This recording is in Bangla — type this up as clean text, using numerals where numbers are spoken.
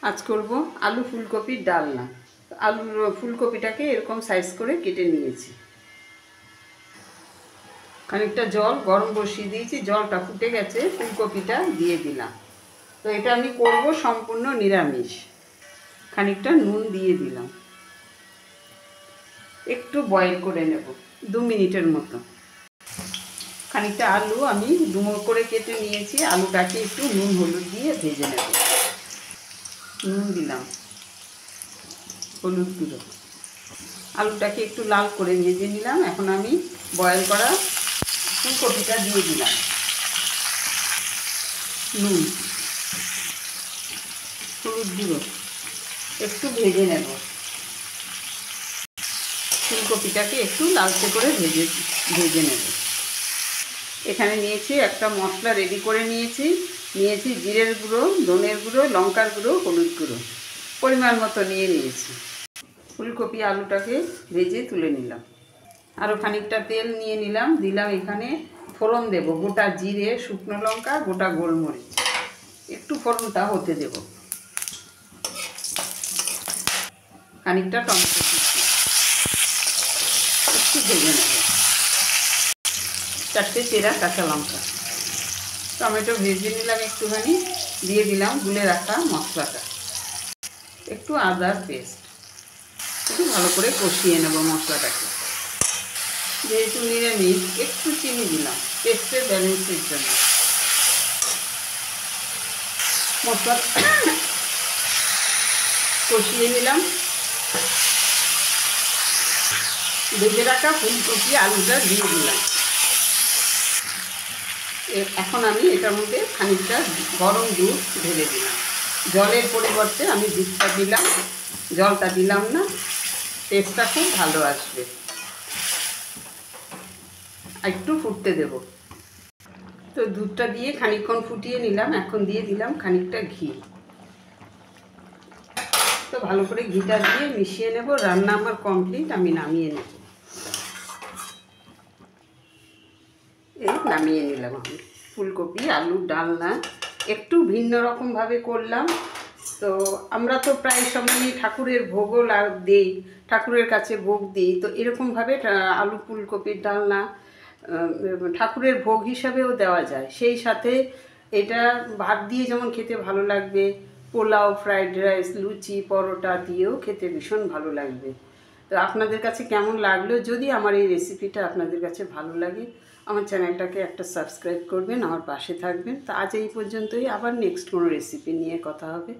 আজ করব আলু ফুলকপির ডালনা। আলু ফুলকপিটাকে এরকম সাইজ করে কেটে নিয়েছি। খানিকটা জল গরম বসিয়ে দিয়েছি, জলটা ফুটে গেছে, ফুলকপিটা দিয়ে দিলাম। তো এটা আমি করব সম্পূর্ণ নিরামিষ। খানিকটা নুন দিয়ে দিলাম, একটু বয়েল করে নেব 2 মিনিটের মতো। খানিকটা আলু আমি ডুমো করে কেটে নিয়েছি, আলুটাকে একটু নুন হলুদ দিয়ে ভেজে নেব। নুন দিলাম, হলুদ গুঁড়ো, আলুটাকে একটু লাল করে ভেজে নিলাম। এখন আমি বয়েল করা ফুলকপিটা দিয়ে দিলাম, নুন, হলুদ গুঁড়ো, একটু ভেজে নেব। ফুলকপিটাকে একটু লালচে করে ভেজে নেব। এখানে নিয়েছি একটা মশলা রেডি করে নিয়েছি জিরের গুঁড়ো, ধনের গুঁড়ো, লঙ্কার গুঁড়ো, হলুদ গুঁড়ো পরিমাণ মতো নিয়েছি। ফুলকপি আলুটাকে ভেজে তুলে নিলাম। আরও খানিকটা তেল নিয়ে নিলাম, দিলাম এখানে ফোড়ন দেব, গোটা জিরে, শুকনো লঙ্কা, গোটা গোলমরিচ। একটু ফোড়নটা হতে দেব। খানিকটা টমেটো কুচি একটু ভেজে নেব। 4টে চেরা কাঁচা লঙ্কা, টমেটো ভেজে নিলাম একটুখানি, দিয়ে দিলাম গুলে রাখা মশলাটা, একটু আদার পেস্ট, একটু ভালো করে কষিয়ে নেব মশলাটাকে। যেহেতু নিরামিষ একটু চিনি দিলাম টেস্টের ব্যালেন্সের জন্য। মশলা কষিয়ে নিলাম, ভেজে রাখা ফুলকপি আলুটা দিয়ে দিলাম। এখন আমি এটার মধ্যে খানিকটা গরম দুধ ঢেলে দিলাম। জলের পরিবর্তে আমি দুধটা দিলাম, জলটা দিলাম না, টেস্টটা খুব ভালো আসবে। একটু ফুটতে দেব। তো দুধটা দিয়ে খানিকক্ষণ ফুটিয়ে নিলাম। এখন দিয়ে দিলাম খানিকটা ঘি। তো ভালো করে ঘিটা দিয়ে মিশিয়ে নেব। রান্না আমার কমপ্লিট, আমি নামিয়ে নেব। এই নামিয়ে নিলাম আমি ফুলকপি আলুর ডালনা। একটু ভিন্ন রকমভাবে করলাম। তো আমরা তো প্রায় সময়ই ঠাকুরের ভোগও দিই, ঠাকুরের কাছে ভোগ দিই। তো এরকমভাবে আলু ফুলকপির ডালনা ঠাকুরের ভোগ হিসাবেও দেওয়া যায়। সেই সাথে এটা ভাত দিয়ে যেমন খেতে ভালো লাগবে, পোলাও, ফ্রাইড রাইস, লুচি, পরোটা দিয়েও খেতে ভীষণ ভালো লাগবে। তো আপনাদের কাছে কেমন লাগলো? যদি আমার এই রেসিপিটা আপনাদের কাছে ভালো লাগে, আমার চ্যানেলটাকে একটা সাবস্ক্রাইব করবেন, আমার পাশে থাকবেন। তো আজ এই পর্যন্তই, আবার নেক্সট কোনো রেসিপি নিয়ে কথা হবে।